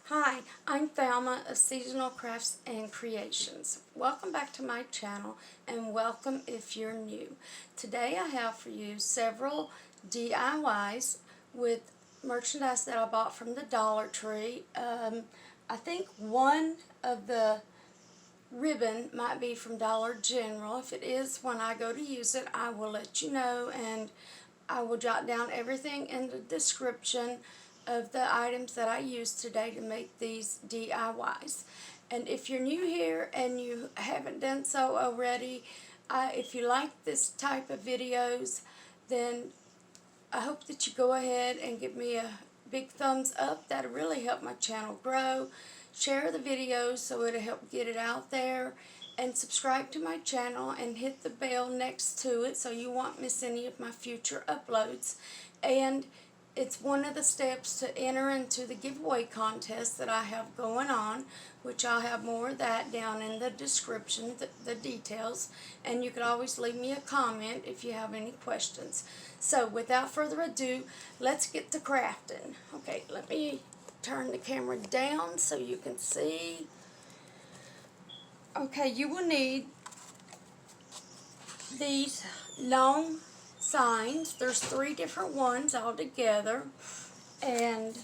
Hi, I'm Thelma of Seasonal Crafts and Creations. Welcome back to my channel and welcome if you're new. Today I have for you several DIYs with merchandise that I bought from the Dollar Tree. I think one of the ribbon might be from Dollar General. If it is, when I go to use it, I will let you know, and I will jot down everything in the description of the items that I used today to make these DIYs. And if you're new here and you haven't done so already, if you like this type of videos, then I hope that you go ahead and give me a big thumbs up. That'll really help my channel grow. Share the videos so it'll help get it out there. And subscribe to my channel and hit the bell next to it so you won't miss any of my future uploads. And it's one of the steps to enter into the giveaway contest that I have going on, which I'll have more of that down in the description, the details, and you can always leave me a comment if you have any questions. So without further ado, let's get to crafting. Okay, let me turn the camera down so you can see. Okay, you will need these long signs. There's 3 different ones altogether, and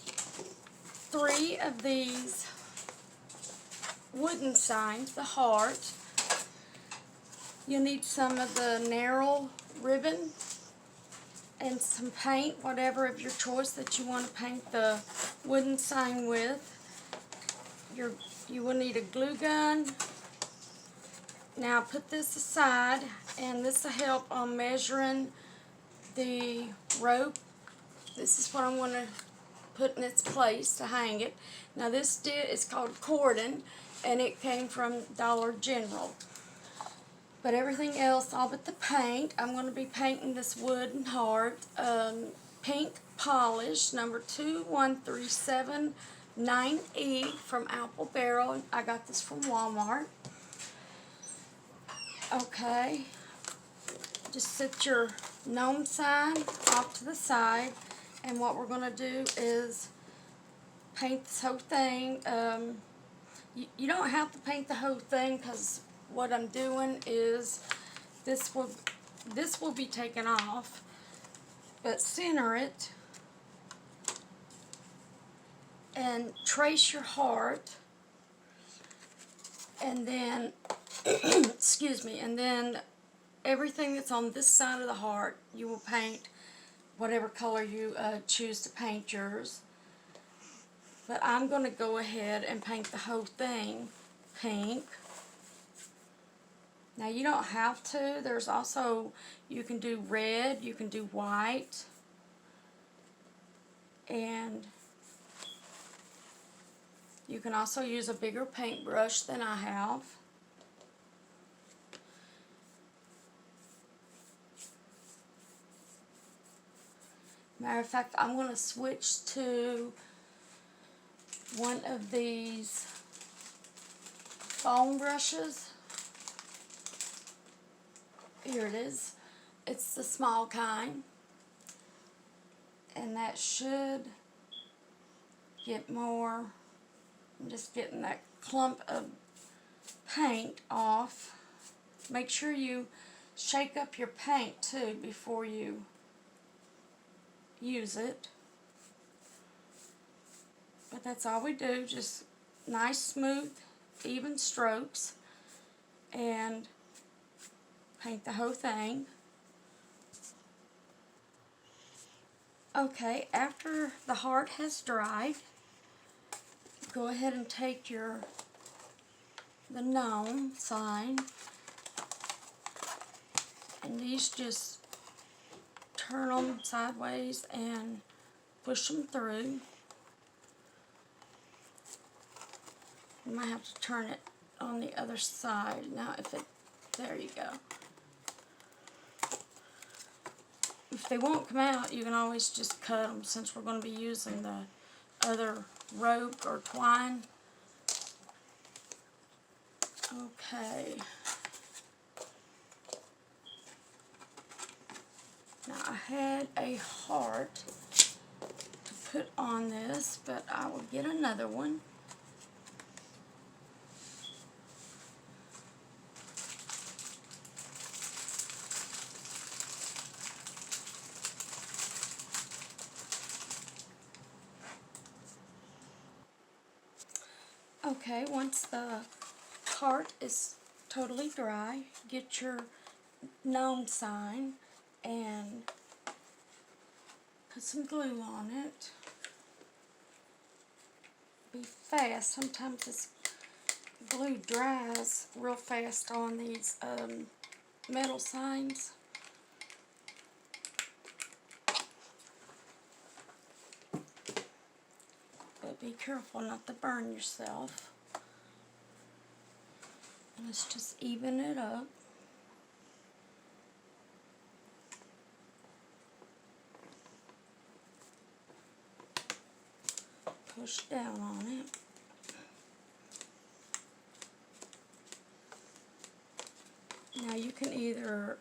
3 of these wooden signs, the heart. You'll need some of the narrow ribbon and some paint, whatever of your choice that you want to paint the wooden sign with. You will need a glue gun. Now put this aside, and this will help on measuring the rope. This is what I'm going to put in its place to hang it. Now this is called cordon, and it came from Dollar General. But everything else, all but the paint, I'm going to be painting this wooden heart. Pink polish, number 21379E from Apple Barrel. I got this from Walmart. Okay, just set your gnome sign off to the side, and what we're going to do is paint this whole thing. You don't have to paint the whole thing, because what I'm doing is this will be taken off, but center it and trace your heart, and then excuse me, and then everything that's on this side of the heart you will paint whatever color you choose to paint yours. But I'm going to go ahead and paint the whole thing pink. Now you don't have to. There's also, you can do red, you can do white, and you can also use a bigger paintbrush than I have. Matter of fact, I'm going to switch to one of these foam brushes. Here it is. It's the small kind. And that should get more. I'm just getting that clump of paint off. Make sure you shake up your paint too before you use it. But that's all we do, just nice, smooth, even strokes, and paint the whole thing. Okay, after the heart has dried, go ahead and take the gnome sign, and these just turn them sideways and push them through. You might have to turn it on the other side. Now there you go. If they won't come out, you can always just cut them, since we're going to be using the other rope or twine. Okay. Now I had a heart to put on this, but I will get another one. Okay, once the cart is totally dry, get your gnome sign and put some glue on it. Be fast. Sometimes this glue dries real fast on these metal signs. But be careful not to burn yourself. And let's just even it up. Push down on it. Now you can either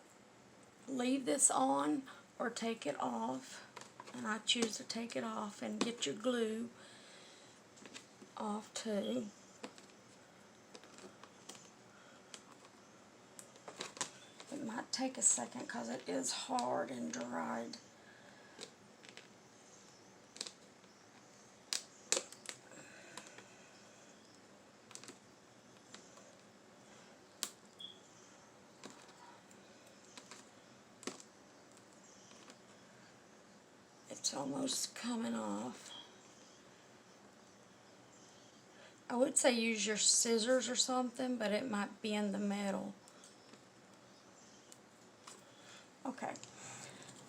leave this on or take it off, and I choose to take it off and get your glue off too. It might take a second because it is hard and dried. It's almost coming off. I would say use your scissors or something, but it might bend the metal. Okay,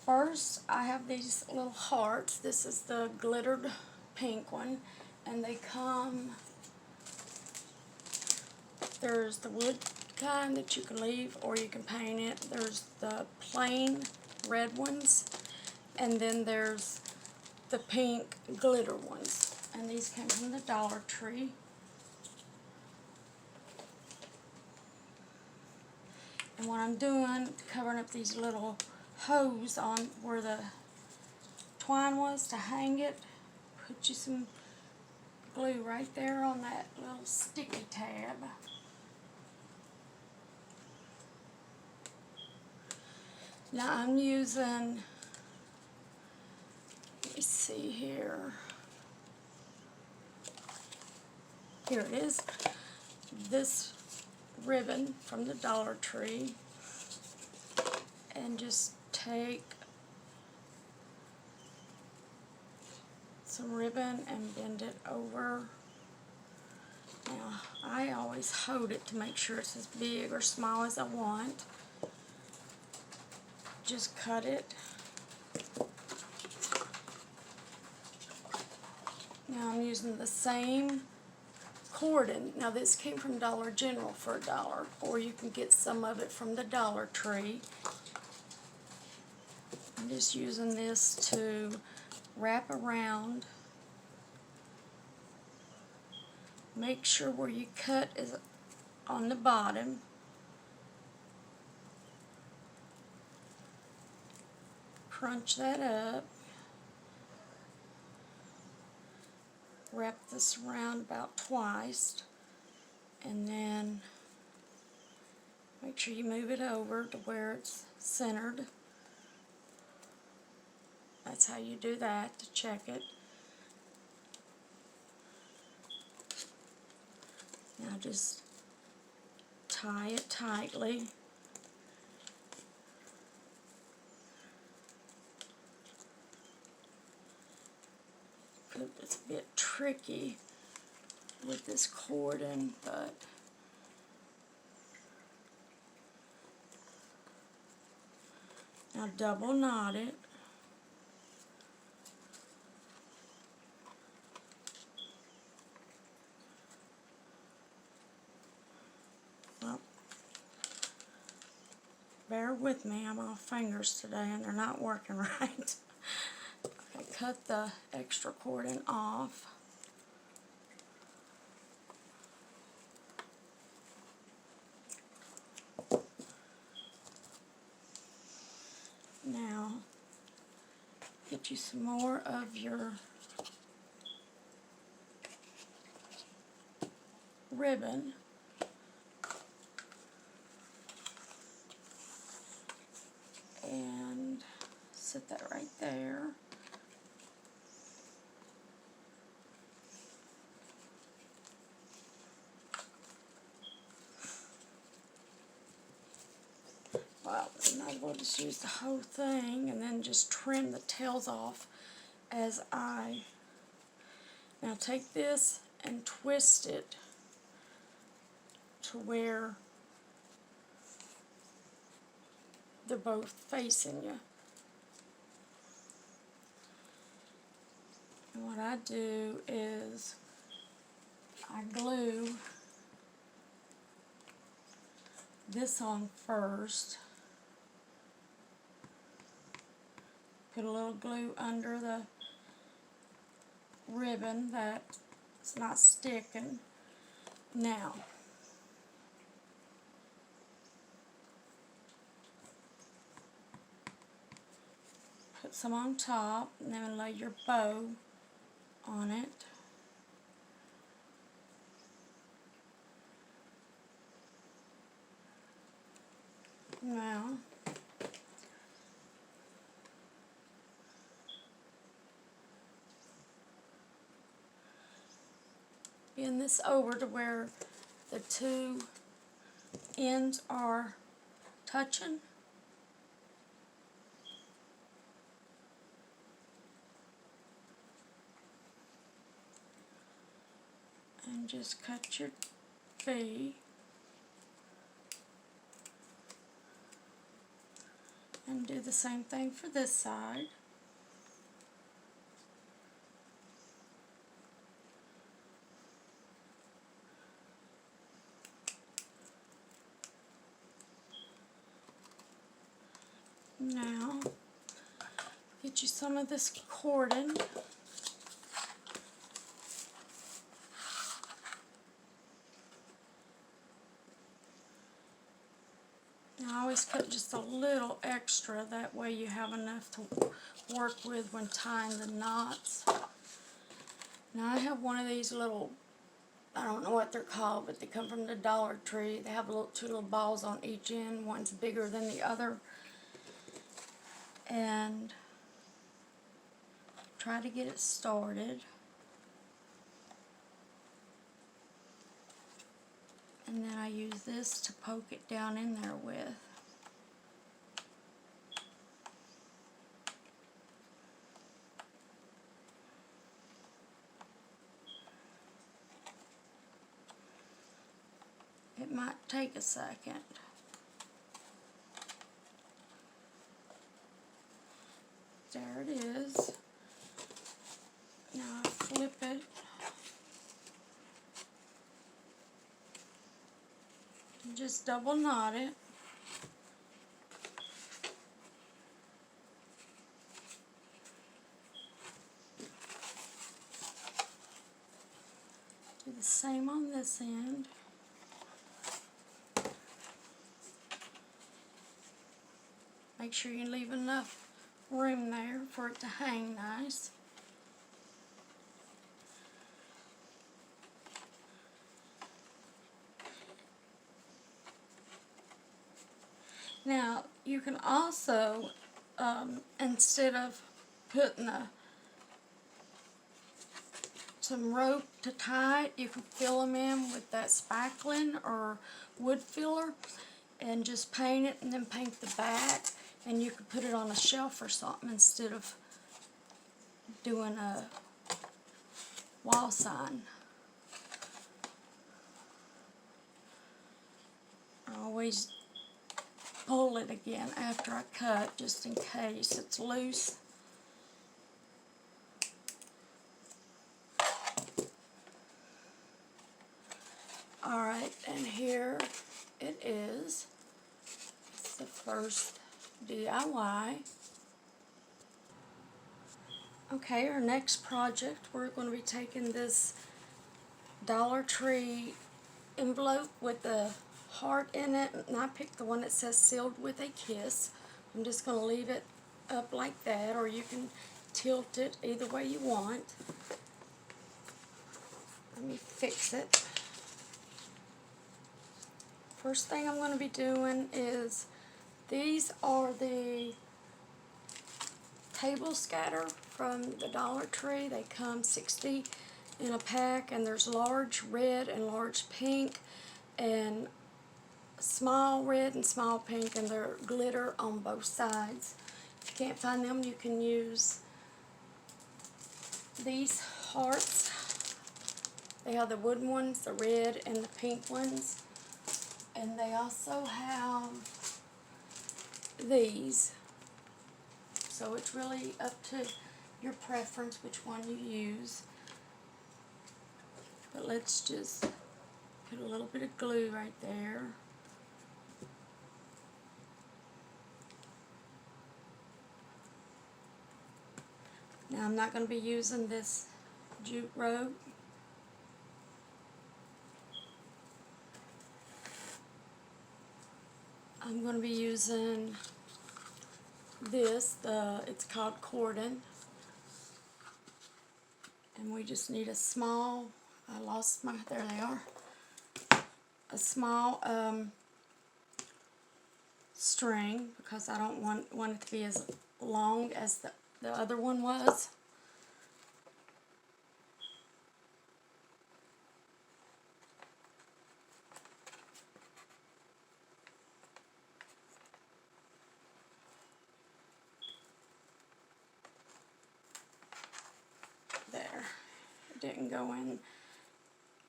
first I have these little hearts. This is the glittered pink one, and they come, there's the wood kind that you can leave or you can paint it. There's the plain red ones, and then there's the pink glitter ones, and these came from the Dollar Tree. And what I'm doing, covering up these little holes on where the twine was to hang it, put you some glue right there on that little sticky tab. Now I'm using, let me see here. Here it is. This ribbon from the Dollar Tree, and just take some ribbon and bend it over. Now I always hold it to make sure it's as big or small as I want. Just cut it. Now I'm using the same cordon. Now this came from Dollar General for $1, or you can get some of it from the Dollar Tree. I'm just using this to wrap around. Make sure where you cut is on the bottom. Crunch that up. Wrap this around about twice, and then make sure you move it over to where it's centered. That's how you do that, to check it. Now just tie it tightly. It's a bit tricky with this cordon, but now double knot it. Well, bear with me, I'm off fingers today and they're not working right. Okay, cut the extra cordon off. Now, get you some more of your ribbon. And set that right there. Well, I might as well just use the whole thing and then just trim the tails off as I... Now take this and twist it to where they're both facing you. And what I do is I glue this on first. Put a little glue under the ribbon that it's not sticking. Now, put some on top and then lay your bow on it. Now, bend this over to where the two ends are touching. And just cut your V. And do the same thing for this side. Now, get you some of this cordon. I always cut just a little extra, that way you have enough to work with when tying the knots. Now I have one of these little, I don't know what they're called, but they come from the Dollar Tree. They have two little balls on each end, one's bigger than the other. And try to get it started. And then I use this to poke it down in there with. It might take a second. There it is. Now I flip it. Just double knot it. Do the same on this end. Make sure you leave enough room there for it to hang nice. Now, you can also, instead of putting some rope to tie it, you can fill them in with that spackling or wood filler and just paint it and then paint the back, and you could put it on a shelf or something instead of doing a wall sign. I always pull it again after I cut, just in case it's loose. Alright, and here it is. It's the first DIY. Okay, our next project, we're going to be taking this Dollar Tree envelope with the heart in it, and I picked the one that says sealed with a kiss. I'm just going to leave it up like that, or you can tilt it either way you want. Let me fix it. First thing I'm going to be doing is, these are the table scatter from the Dollar Tree. They come 60 in a pack, and there's large red and large pink and small red and small pink, and they're glitter on both sides. If you can't find them, you can use these hearts. They have the wooden ones, the red and the pink ones, and they also have these. So it's really up to your preference which one you use. But let's just put a little bit of glue right there. Now I'm not going to be using this jute rope. I'm going to be using this, it's called cordon. And we just need a small, there they are, a small string, because I don't want it to be as long as the other one was. There, it didn't go in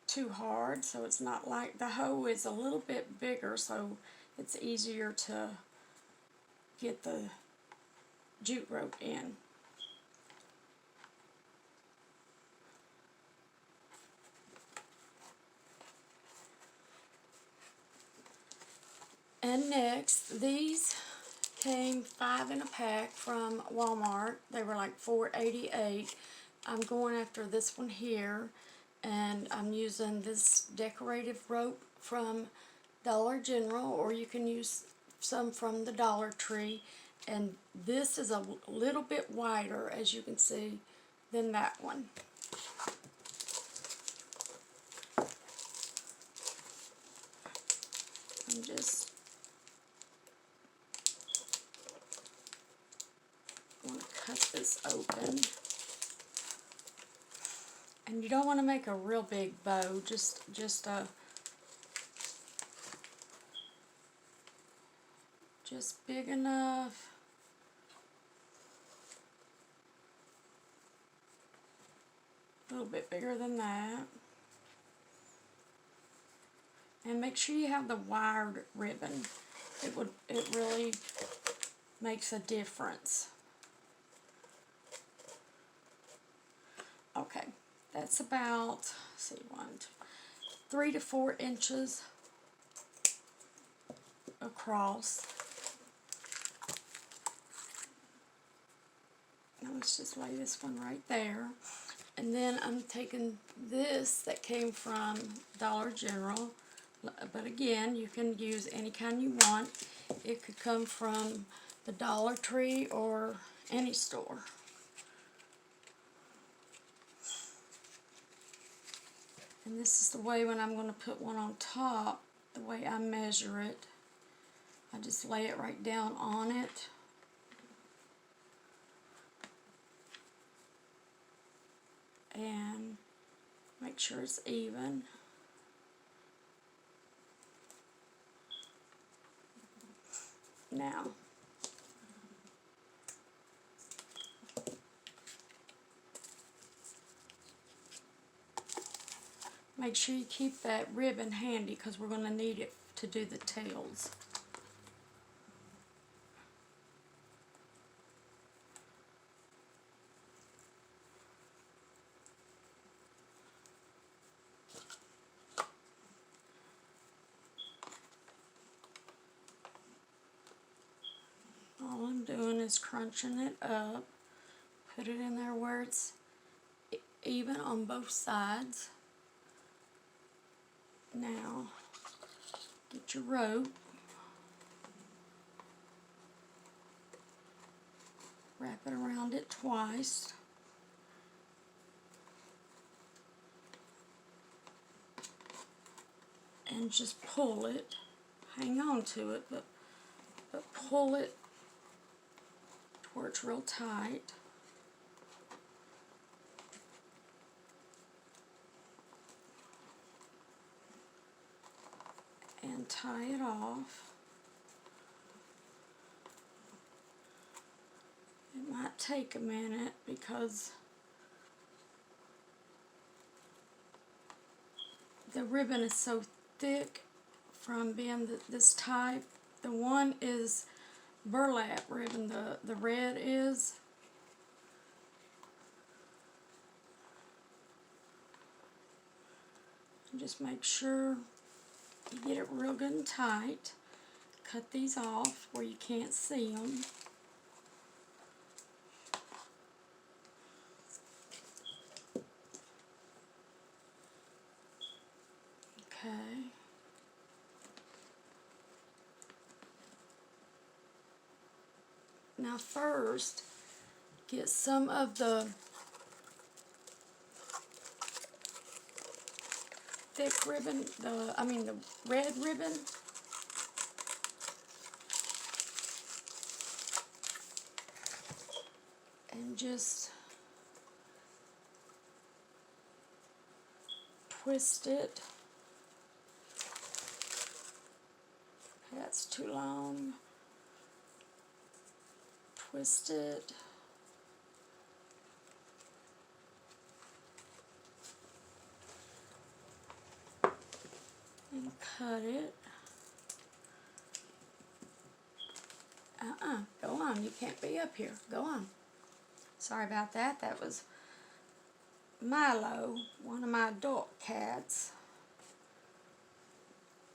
too hard, so it's not like, the hoe is a little bit bigger, so it's easier to get the jute rope in. And next, these came 5 in a pack from Walmart. They were like $4.88. I'm going after this one here, and I'm using this decorative rope from Dollar General, or you can use some from the Dollar Tree. And this is a little bit wider, as you can see, than that one. I'm just going to cut this open. And you don't want to make a real big bow, just big enough. A little bit bigger than that. And make sure you have the wired ribbon. It really makes a difference. Okay, that's about, let's see, 3 to 4 inches across. Now let's just lay this one right there. And then I'm taking this that came from Dollar General, but again, you can use any kind you want. It could come from the Dollar Tree or any store. And this is the way when I'm going to put one on top, the way I measure it. I just lay it right down on it. And make sure it's even. Now, make sure you keep that ribbon handy, because we're going to need it to do the tails. All I'm doing is crunching it up, put it in there where it's even on both sides. Now, get your rope, wrap it around it twice, and just pull it. hang on to it, but pull it to where it's real tight. And tie it off. It might take a minute because the ribbon is so thick from being this type. The one is burlap ribbon, the red is. And just make sure you get it real good and tight. Cut these off where you can't see them. Okay. Now first, get some of the thick ribbon, the red ribbon. And just twist it. That's too long. Twist it. And cut it. Go on. You can't be up here. Go on. Sorry about that. That was Milo, one of my adult cats.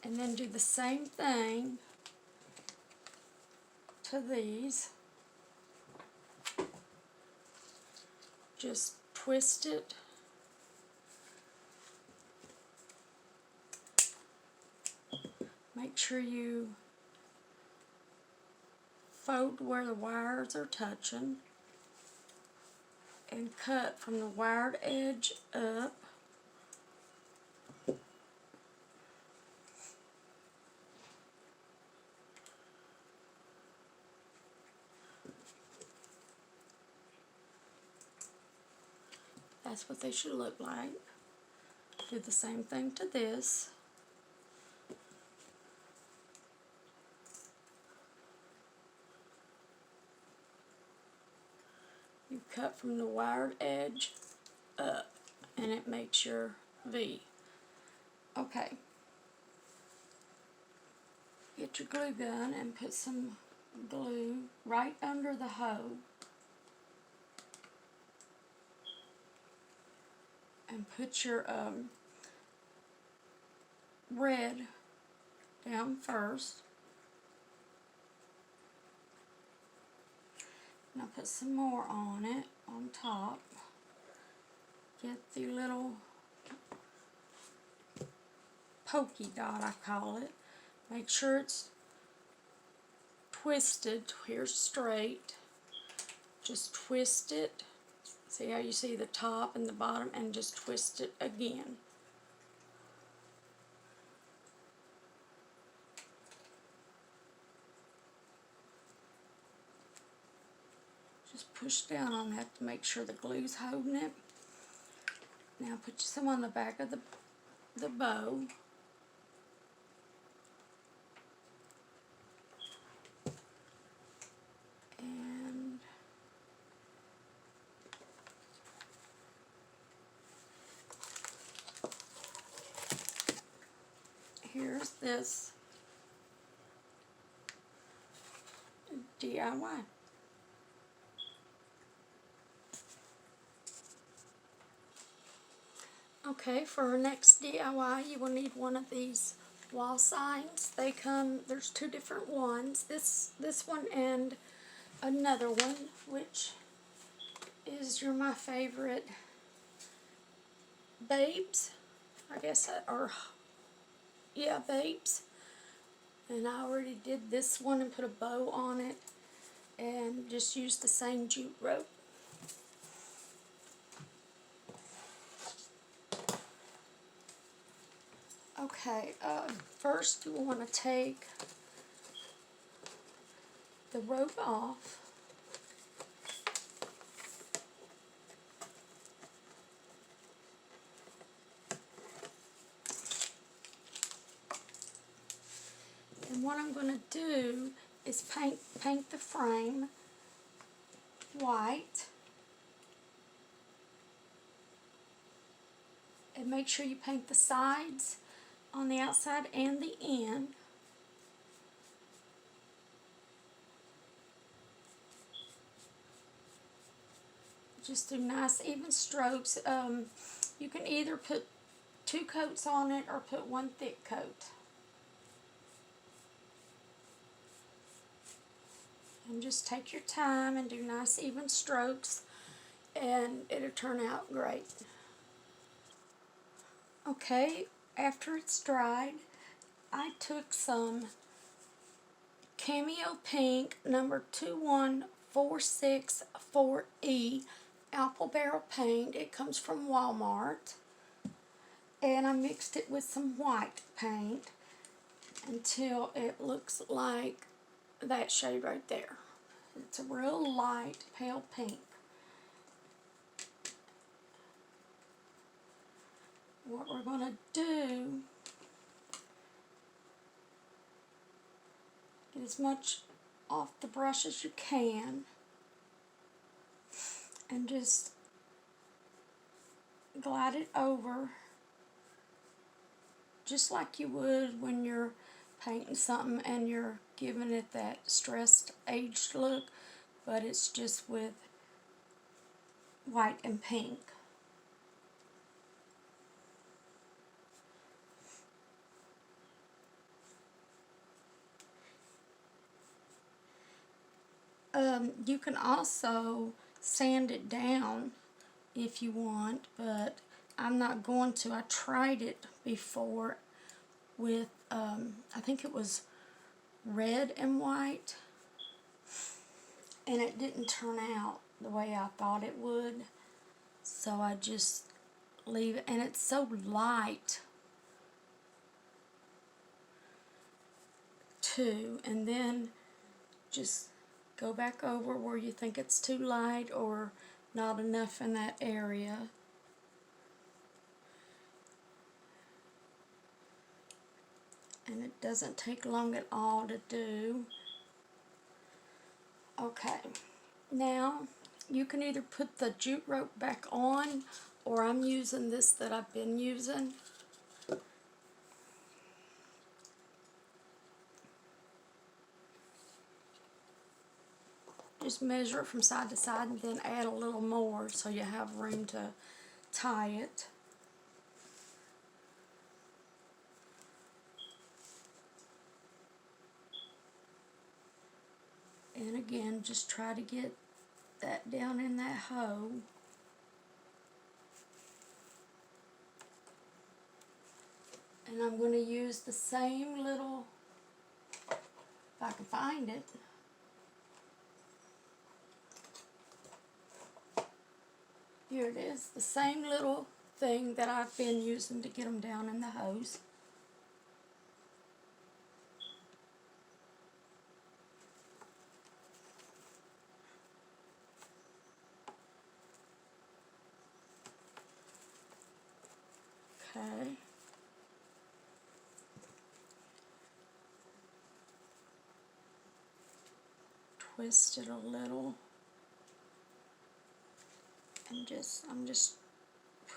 And then do the same thing to these. Just twist it. Make sure you fold where the wires are touching and cut from the wired edge up. That's what they should look like. Do the same thing to this. You cut from the wired edge up, and it makes your V. Okay. Get your glue gun and put some glue right under the hole. And put your red down first. Now put some more on it, on top. Get the little pokey dot, I call it. Make sure it's twisted to here straight. Just twist it. See how you see the top and the bottom, and just twist it again. Just push down on that to make sure the glue's holding it. Now put some on the back of the bow. And here's this DIY. Okay, for our next DIY, you will need one of these wall signs. They come, there's two different ones. This one and another one, which is my favorite, Babes, I guess, yeah, Babes. And I already did this one and put a bow on it and just used the same jute rope. Okay, first you want to take the rope off. And what I'm going to do is paint the frame white. And make sure you paint the sides on the outside and the end. Just do nice even strokes. You can either put 2 coats on it or put 1 thick coat. And just take your time and do nice even strokes, and it'll turn out great. Okay, after it's dried, I took some Cameo Pink number 21464E apple barrel paint. It comes from Walmart. And I mixed it with some white paint until it looks like that shade right there. It's a real light pale pink. What we're going to do, get as much off the brush as you can and just glide it over just like you would when you're painting something and you're giving it that stressed, aged look, but it's just with white and pink. You can also sand it down if you want, but I'm not going to. I tried it before with, I think it was red and white, and it didn't turn out the way I thought it would, so I just leave it. And it's so light too, and then just go back over where you think it's too light or not enough in that area. And it doesn't take long at all to do. Okay, now you can either put the jute rope back on, or I'm using this that I've been using. Just measure it from side to side and then add a little more so you have room to tie it. And again, just try to get that down in that hole. And I'm going to use the same little, if I can find it, here it is, the same little thing that I've been using to get them down in the hose. Okay. Twist it a little. And I'm just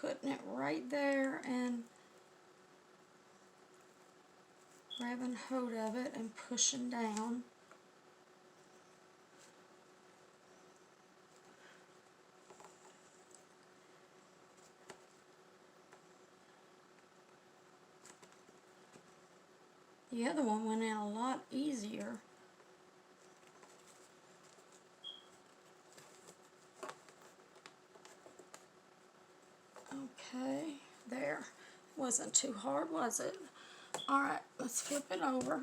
putting it right there and grabbing hold of it and pushing down. The other one went in a lot easier. Okay, there. Wasn't too hard, was it? Alright, let's flip it over.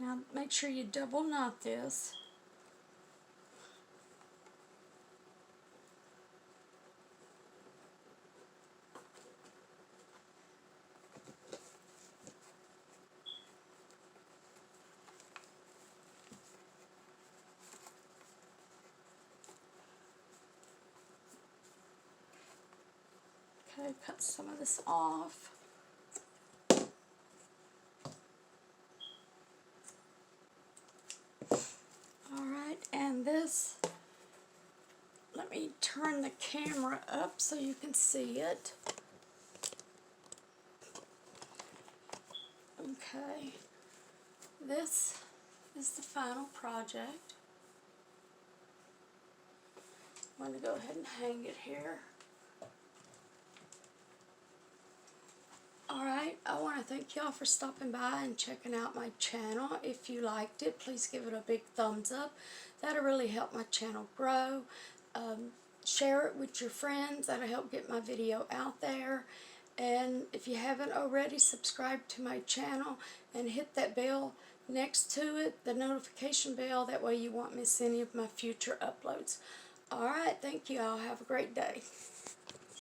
Now make sure you double knot this. Okay, cut some of this off. Alright, and this, let me turn the camera up so you can see it. Okay, this is the final project. I'm going to go ahead and hang it here. Alright, I want to thank y'all for stopping by and checking out my channel. If you liked it, please give it a big thumbs up. That'll really help my channel grow. Share it with your friends. That'll help get my video out there. And if you haven't already, subscribe to my channel and hit that bell next to it, the notification bell. That way you won't miss any of my future uploads. Alright, thank you all. Have a great day.